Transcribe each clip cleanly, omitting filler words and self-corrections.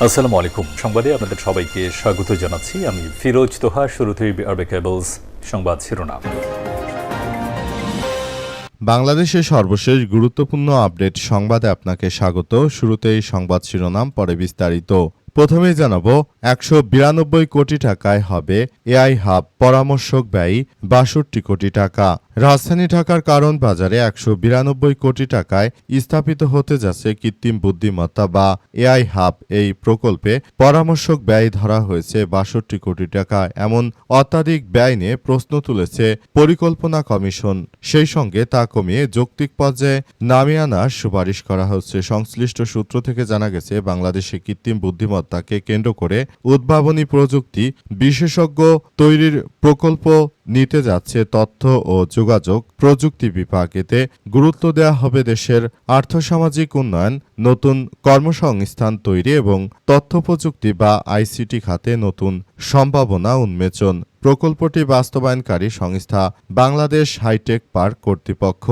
আসসালামু আলাইকুম। সংবাদে আপনাদের সবাইকে স্বাগত জানাচ্ছি। আমি ফিরোজ তোহা। শুরুতেই আরবে কেবলস সংবাদ শিরোনাম। বাংলাদেশের সর্বশেষ গুরুত্বপূর্ণ আপডেট সংবাদে আপনাকে স্বাগত। শুরুতেই সংবাদ শিরোনাম, পরে বিস্তারিত। প্রথমেই জানাবো ১৯২ কোটি টাকায় হবে এআই হাব, পরামর্শক ব্যয় ৬২ কোটি টাকা। রাজধানী ঢাকার কারণ বাজারে ১৯২ কোটি টাকায় স্থাপিত হতে যাচ্ছে কৃত্রিম বুদ্ধিমত্তা বা এআই হাব। এই প্রকল্পে পরামর্শক ব্যয় ধরা হয়েছে ৬২ কোটি টাকা। এমন অত্যাধিক ব্যয় নিয়ে প্রশ্ন তুলেছে পরিকল্পনা কমিশন। সেই সঙ্গে তা কমিয়ে যৌক্তিক পর্যায়ে নামিয়ে আনার সুপারিশ করা হচ্ছে। সংশ্লিষ্ট সূত্র থেকে জানা গেছে, বাংলাদেশে কৃত্রিম বুদ্ধিমত্তাকে কেন্দ্র করে উদ্ভাবনী প্রযুক্তি বিশেষজ্ঞ তৈরির প্রকল্প নিতে যাচ্ছে তথ্য ও যোগাযোগ প্রযুক্তি বিভাগ। এতে গুরুত্ব দেওয়া হবে দেশের আর্থসামাজিক উন্নয়ন, নতুন কর্মসংস্থান তৈরি এবং তথ্য প্রযুক্তি বা আইসিটি খাতে নতুন সম্ভাবনা উন্মোচন। প্রকল্পটি বাস্তবায়নকারী সংস্থা বাংলাদেশ হাইটেক পার্ক কর্তৃপক্ষ।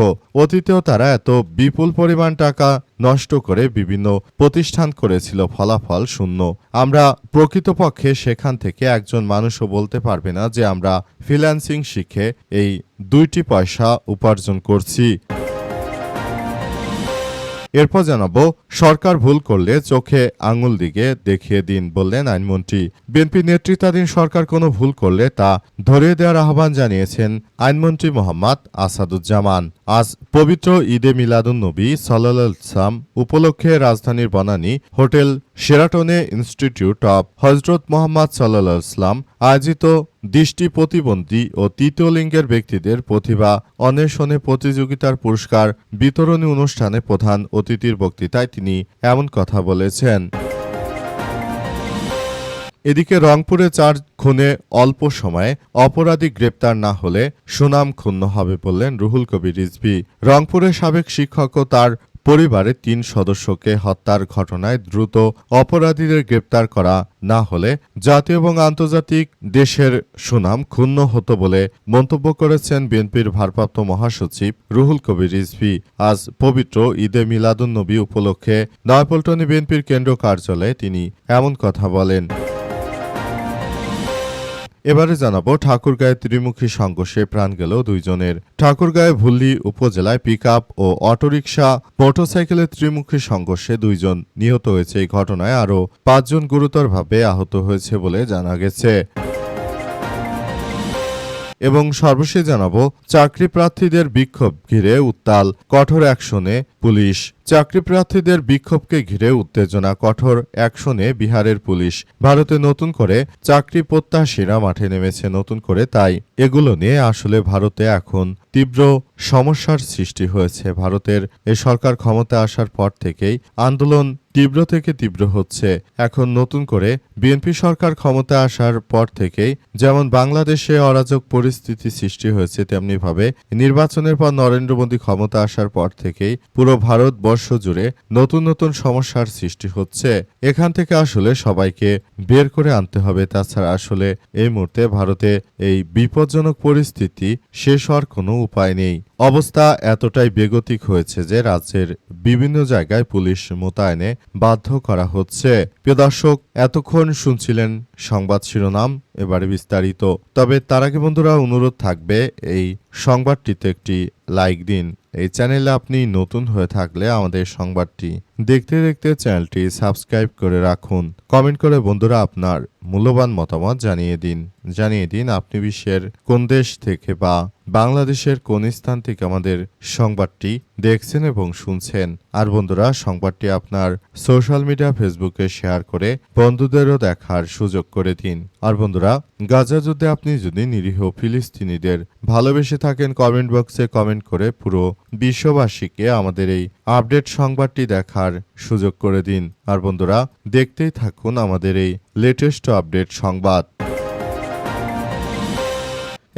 অতীতেও তারা এত বিপুল পরিমাণ টাকা নষ্ট করে বিভিন্ন প্রতিষ্ঠান করেছিল, ফলাফল শূন্য। আমরা প্রকৃতপক্ষে সেখান থেকে একজন মানুষও বলতে পারবে না যে আমরা ফ্রিল্যান্সিং শিখে এই 2টি পয়সা উপার্জন করছি। এরপর জানাবো, সরকার ভুল করলে চোখে আঙুল দিকে দেখিয়ে দিন, বললেন আইনমন্ত্রী। বিএনপি নেতৃত্বাধীন সরকার কোনো ভুল করলে তা ধরিয়ে দেওয়ার আহ্বান জানিয়েছেন আইনমন্ত্রী মোহাম্মদ আসাদুজ্জামান। আজ পবিত্র ঈদে মিলাদুন্নবী সাল্লাল্লাহু আলাইহি ওয়াসাল্লাম উপলক্ষে রাজধানীর বনানী হোটেল শেরাটনে ইনস্টিটিউট অব হযরত মুহাম্মদ সাল্লাল্লাহু আলাইহি ওয়াসাল্লাম আয়োজিত দৃষ্টি প্রতিবন্ধী ও তৃতীয় লিঙ্গের ব্যক্তিদের প্রতিভা অন্বেষণে প্রতিযোগিতার পুরস্কার বিতরণী অনুষ্ঠানে প্রধান অতিথির বক্তৃতায় তিনি এমন কথা বলেছেন। এদিকে রংপুরে 4 খুনে অল্প সময়ে অপরাধী গ্রেপ্তার না হলে সুনাম ক্ষুণ্ণ হবে, বললেন রুহুল কবির রিজভী। রংপুরের সাবেক শিক্ষক ও তার পরিবারের 3 সদস্যকে হত্যার ঘটনায় দ্রুত অপরাধীদের গ্রেপ্তার করা না হলে জাতীয় এবং আন্তর্জাতিক দেশের সুনাম ক্ষুণ্ণ হতো বলে মন্তব্য করেছেন বিএনপির ভারপ্রাপ্ত মহাসচিব রুহুল কবির রিজভী। আজ পবিত্র ঈদে মিলাদুন্নবী উপলক্ষে নয়াপল্টনে বিএনপির কেন্দ্রীয় কার্যালয়ে তিনি এমন কথা বলেন। এবারে জানাবো, ঠাকুরগাঁয়ে ত্রিমুখী সংঘর্ষে প্রাণ গেল 2 জনের। ঠাকুরগাঁয়ে ভুল্লি উপজেলায় পিকআপ ও অটোরিকশা মোটরসাইকেলের ত্রিমুখী সংঘর্ষে 2 জন নিহত হয়েছে। এই ঘটনায় আরও 5 জন গুরুতরভাবে আহত হয়েছে বলে জানা গেছে। এবং সর্বশেষ জানাবো, চাকরি প্রার্থীদের বিক্ষোভ ঘিরে উত্তাল, কঠোর অ্যাকশনে পুলিশ। চাকরি প্রার্থীদের বিক্ষোভকে ঘিরে উত্তেজনা, কঠোর অ্যাকশনে বিহারের পুলিশ। ভারতে নতুন করে চাকরি প্রত্যাশীরা মাঠে নেমেছে নতুন করে, তাই এগুলো নিয়ে আসলে ভারতে এখন তীব্র সমস্যার সৃষ্টি হয়েছে। ভারতের এ সরকার ক্ষমতা আসার পর থেকেই আন্দোলন তীব্র থেকে তীব্র হচ্ছে। এখন নতুন করে বিএনপি সরকার ক্ষমতা আসার পর থেকেই যেমন বাংলাদেশে অরাজক পরিস্থিতি সৃষ্টি হয়েছে, তেমনিভাবে নির্বাচনের পর নরেন্দ্র মোদী ক্ষমতা আসার পর থেকেই পুরো ভারতবর্ষ জুড়ে নতুন নতুন সমস্যার সৃষ্টি হচ্ছে। এখান থেকে আসলে সবাইকে বের করে আনতে হবে। তাছাড়া আসলে এই মুহূর্তে ভারতে এই বিপজ্জনক পরিস্থিতি শেষ হওয়ার কোনো উপায় নেই। অবস্থা এতটাই বেগতিক হয়েছে যে রাজ্যের বিভিন্ন জায়গায় পুলিশ মোতায়েনে বাধ্য করা হচ্ছে। প্রিয় দর্শক, এতক্ষণ শুনছিলেন সংবাদ শিরোনাম, এবারে বিস্তারিত। তবে তার আগে বন্ধুরা, অনুরোধ থাকবে এই সংবাদটিতে একটি লাইক দিন। এই চ্যানেলে আপনি নতুন হয়ে থাকলে আমাদের সংবাদটি দেখতে দেখতে চ্যানেলটি সাবস্ক্রাইব করে রাখুন। কমেন্ট করে বন্ধুরা আপনার মূল্যবান মতামত জানিয়ে দিন আপনি বিশ্বের কোন দেশ থেকে বা বাংলাদেশের কোন স্থান থেকে আমাদের সংবাদটি দেখছেন এবং শুনছেন। আর বন্ধুরা, সংবাদটি আপনার সোশ্যাল মিডিয়া ফেসবুকে শেয়ার করে বন্ধুদেরও দেখার সুযোগ করে দিন। আর বন্ধুরা, গাজা যুদ্ধে আপনি যদি নিরীহ ফিলিস্তিনিদের ভালোবেসে থাকেন, কমেন্ট বক্সে কমেন্ট করে পুরো বিশ্ববাসীকে আমাদের এই আপডেট সংবাদটি দেখার সুযোগ করে দিন। আর বন্ধুরা, দেখতেই থাকুন আমাদের এই লেটেস্ট আপডেট সংবাদ।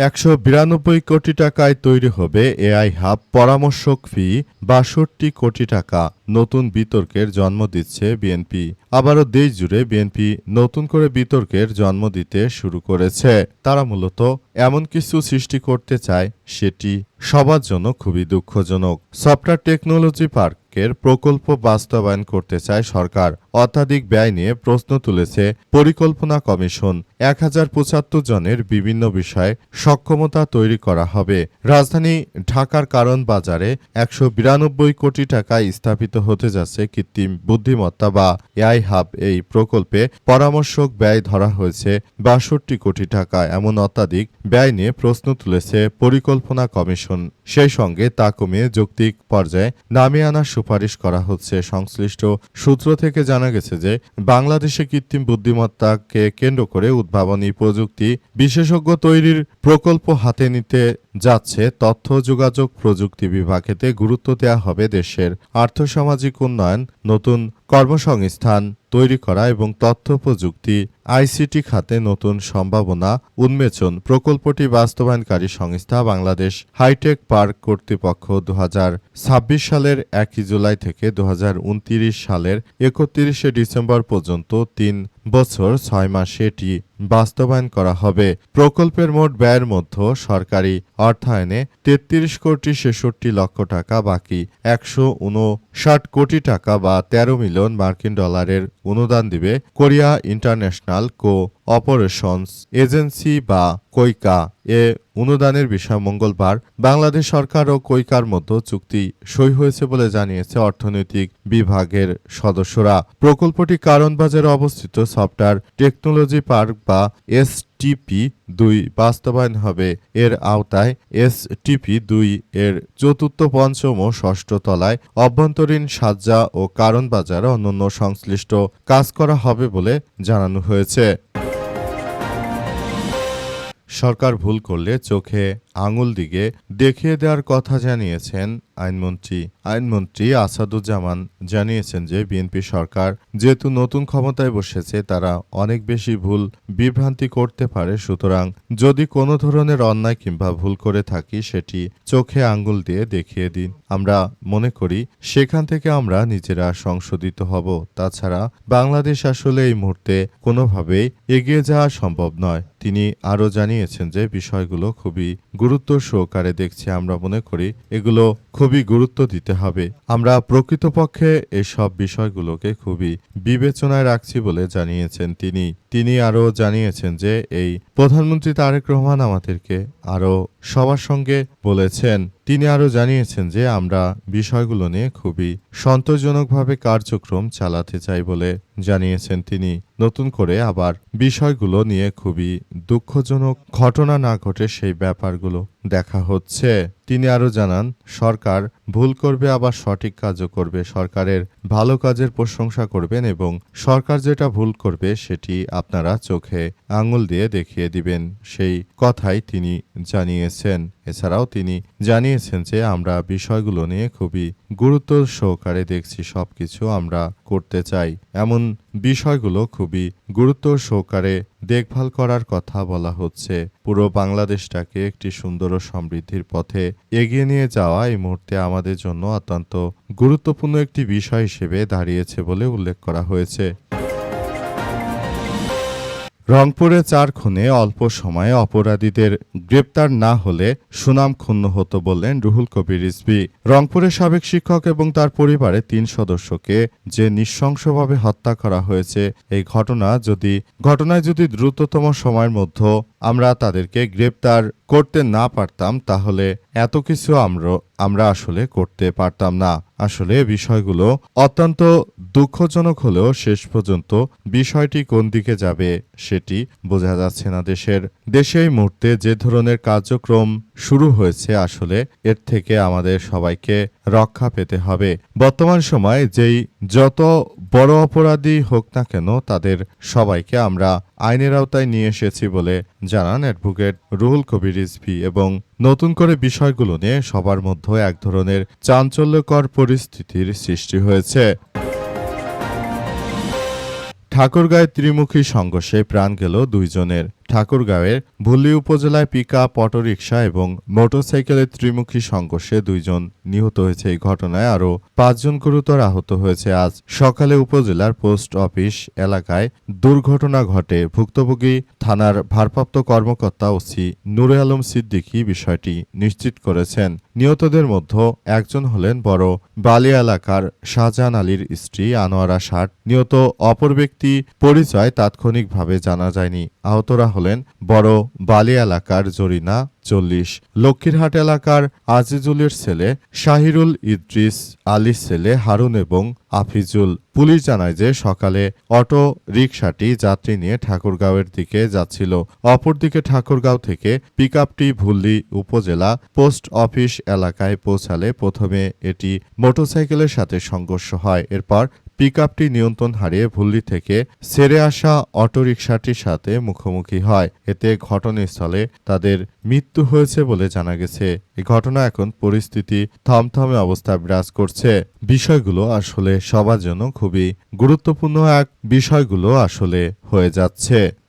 ১৯২ কোটি টাকায় তৈরি হবে এআই হাব, পরামর্শক ফি ৬২ কোটি টাকা। নতুন বিতর্কের জন্ম দিচ্ছে বিএনপি। আবারও দেশ জুড়ে বিএনপি নতুন করে বিতর্কের জন্ম দিতে শুরু করেছে। তারা মূলত এমন কিছু সৃষ্টি করতে চায় সেটি সবার জন্য খুবই দুঃখজনক। সফটওয়্যার টেকনোলজি পার্ক সড়কের প্রকল্প বাস্তবায়ন করতে চায় সরকার। অত্যাধিক ব্যয় নিয়ে প্রশ্ন তুলেছে পরিকল্পনা কমিশন। 1075 জনের বিভিন্ন বিষয়ে সক্ষমতা তৈরি করা হবে। রাজধানী ঢাকার কারণ বাজারে 192 কোটি টাকায় স্থাপিত হতে যাচ্ছে কৃত্রিম বুদ্ধিমত্তা বা এআই হাব। এই প্রকল্পে পরামর্শক ব্যয় ধরা হয়েছে 62 কোটি টাকা। এমন অত্যাধিক ব্যয় নিয়ে প্রশ্ন তুলেছে পরিকল্পনা কমিশন। সেই সঙ্গে তা কমিয়ে যৌক্তিক পর্যায়ে নামিয়ে আনার সুপারিশ করা হচ্ছে। সংশ্লিষ্ট সূত্র থেকে জানা গেছে যে বাংলাদেশে কৃত্রিম বুদ্ধিমত্তাকে কেন্দ্র করে উদ্ভাবনী প্রযুক্তি বিশেষজ্ঞ তৈরির প্রকল্প হাতে নিতে যাচ্ছে তথ্য যোগাযোগ প্রযুক্তি বিভাগ। এতে গুরুত্ব দেওয়া হবে দেশের আর্থসামাজিক উন্নয়ন, নতুন কর্মসংস্থান তৈরি করা এবং তথ্য প্রযুক্তি আইসিটি খাতে নতুন সম্ভাবনা উন্মোচন। প্রকল্পটি বাস্তবায়নকারী সংস্থা বাংলাদেশ হাইটেক পার্ক কর্তৃপক্ষ 2026 সালের 1 জুলাই থেকে 2029 সালের 31 ডিসেম্বর পর্যন্ত 3 বছর 6 মাসে এটি বাস্তবায়ন করা হবে। প্রকল্পের মোট ব্যয়ের মধ্যে সরকারি অর্থায়নে 33 কোটি 66 লক্ষ টাকা, বাকি 159 কোটি টাকা বা 13 মিলিয়ন মার্কিন ডলারের অনুদান দিবে কোরিয়া ইন্টারন্যাশনাল কোঅপারেশনস এজেন্সি বা কোইকা। এ অনুদানের বিষয়ে মঙ্গলবার বাংলাদেশ সরকার ও কোইকার মধ্যে চুক্তি সই হয়েছে বলে জানিয়েছে অর্থনৈতিক বিভাগের সদস্যরা। প্রকল্পটি কারণ বাজারে অবস্থিত সফটওয়্যার টেকনোলজি পার্ক বা STP-2 বাস্তবায়ন হবে। এর আওতায় STP-2 এর চতুর্থ, পঞ্চম ও ষষ্ঠ তলায় অভ্যন্তরীণ সাজ্জা ও কারণ বাজারে অন্যান্য সংশ্লিষ্ট কাজ করা হবে বলে জানানো হয়েছে। সরকার ভুল করলে চোখে আঙুল দিকে দেখিয়ে দেওয়ার কথা জানিয়েছেন আইনমন্ত্রী আসাদুজ্জামান জানিয়েছেন যে বিএনপি সরকার যেহেতু নতুন ক্ষমতায় বসেছে তারা অনেক বেশি ভুল বিভ্রান্তি করতে পারে। সুতরাং যদি কোনো ধরনের অন্যায় কিংবা ভুল করে থাকি সেটি চোখে আঙুল দিয়ে দেখিয়ে দিন। আমরা মনে করি সেখান থেকে আমরা নিজেরা সংশোধিত হব। তাছাড়া বাংলাদেশ আসলে এই মুহূর্তে কোনোভাবেই এগিয়ে যাওয়া সম্ভব নয়। তিনি আরও জানিয়েছেন যে বিষয়গুলো খুবই গুরুত্ব সহকারে দেখছি। আমরা মনে করি এগুলো খুবই গুরুত্ব দিতে হবে। আমরা প্রকৃতপক্ষে এসব বিষয়গুলোকে খুবই বিবেচনায় রাখছি বলে জানিয়েছেন তিনি আরও জানিয়েছেন যে এই প্রধানমন্ত্রী তারেক রহমান আমাদেরকে আরও সবার সঙ্গে বলেছেন। তিনি আরও জানিয়েছেন যে আমরা বিষয়গুলো নিয়ে খুবই সন্তোষজনকভাবে কার্যক্রম চালাতে চাই বলে জানিয়েছেন তিনি। নতুন করে আবার বিষয়গুলো নিয়ে খুবই দুঃখজনক ঘটনা না ঘটে সেই ব্যাপারগুলো দেখা হচ্ছে। তিনি আরও জানান সরকার ভুল করবে আবার সঠিক কাজও করবে। সরকারের ভালো কাজের প্রশংসা করবেন এবং সরকার যেটা ভুল করবে সেটি আপনারা চোখে আঙুল দিয়ে দেখিয়ে দিবেন, সেই কথাই তিনি জানিয়েছেন। এছাড়াও তিনি জানিয়েছেন যে আমরা বিষয়গুলো নিয়ে খুবই গুরুত্ব সহকারে দেখছি, সবকিছু আমরা করতে চাই। এমন বিষয়গুলো খুবই গুরুত্ব সহকারে দেখভাল করার কথা বলা হচ্ছে। পুরো বাংলাদেশটাকে একটি সুন্দর ও সমৃদ্ধির পথে এগিয়ে নিয়ে যাওয়া এই মুহূর্তে আমাদের জন্য অত্যন্ত গুরুত্বপূর্ণ একটি বিষয় হিসেবে দাঁড়িয়েছে বলে উল্লেখ করা হয়েছে। রংপুরে 4 খুনে অল্প সময়ে অপরাধীদের গ্রেপ্তার না হলে সুনাম ক্ষুণ্ণ হতো বললেন রুহুল কবির রিজভী। রংপুরের সাবেক শিক্ষক এবং তার পরিবারের 3 সদস্যকে যে নৃশংসভাবে হত্যা করা হয়েছে, এই ঘটনায় যদি দ্রুততম সময়ের মধ্যে আমরা তাদেরকে গ্রেপ্তার করতে না পারতাম তাহলে এত কিছু আমরা আসলে করতে পারতাম না। আসলে বিষয়গুলো অত্যন্ত দুঃখজনক হলেও শেষ পর্যন্ত বিষয়টি কোন দিকে যাবে সেটি বোঝা যাচ্ছে না। দেশে এই মুহূর্তে যে ধরনের কার্যক্রম শুরু হয়েছে আসলে এর থেকে আমাদের সবাইকে রক্ষা পেতে হবে। বর্তমান সময়ে যত বড় অপরাধী হোক না কেন তাদের সবাইকে আমরা আইনের আওতায় নিয়ে এসেছি বলে জানান অ্যাডভোকেট রুহুল কবির রিজভী। এবং নতুন করে বিষয়গুলো নিয়ে সবার মধ্যে এক ধরনের চাঞ্চল্যকর পরিস্থিতির সৃষ্টি হয়েছে। ঠাকুরগাঁয়ে ত্রিমুখী সংঘর্ষে প্রাণ গেল 2 জনের। ঠাকুরগাঁওয়ের ভুল্লি উপজেলায় পিকআপ, অটোরিকশা এবং মোটরসাইকেলের ত্রিমুখী সংঘর্ষে 2 জন নিহত হয়েছে। এই ঘটনায় আরও 5 জন গুরুতর আহত হয়েছে। আজ সকালে উপজেলার পোস্ট অফিস এলাকায় দুর্ঘটনা ঘটে। ভুক্তভোগী থানার ভারপ্রাপ্ত কর্মকর্তা ওসি নূরে আলম সিদ্দিকী বিষয়টি নিশ্চিত করেছেন। নিহতদের মধ্যে একজন হলেন বড় বালিয়া এলাকার শাহজাহান আলীর স্ত্রী আনোয়ারা ষাট। নিহত অপর ব্যক্তি পরিচয় তাৎক্ষণিকভাবে জানা যায়নি। আহতরা হলেন বড় বালিয়া এলাকার জরিনা 40, লক্ষ্মীরহাট এলাকার আজিজুলের ছেলে শাহিরুল ইদ্রিস আলীর ছেলে হারুন এবং আফিজুল। পুলিশ জানায় যে সকালে অটো রিকশাটি যাত্রী নিয়ে ঠাকুরগাঁওয়ের দিকে যাচ্ছিল। অপরদিকে ঠাকুরগাঁও থেকে পিকআপটি ভুল্লি উপজেলা পোস্ট অফিস এলাকায় পৌঁছালে প্রথমে এটি মোটরসাইকেলের সাথে সংঘর্ষ হয়। এরপর পিকআপটি নিয়ন্ত্রণ হারিয়ে ভুল্লি থেকে ছেড়ে আসা অটোরিকশাটির সাথে মুখোমুখি হয়। এতে ঘটনাস্থলে তাদের মৃত্যু হয়েছে বলে জানা গেছে। এই ঘটনা এখন পরিস্থিতি থমথমে অবস্থা বিরাজ করছে। বিষয়গুলো আসলে সবার জন্য খুবই গুরুত্বপূর্ণ বিষয়গুলো আসলে হয়ে যাচ্ছে।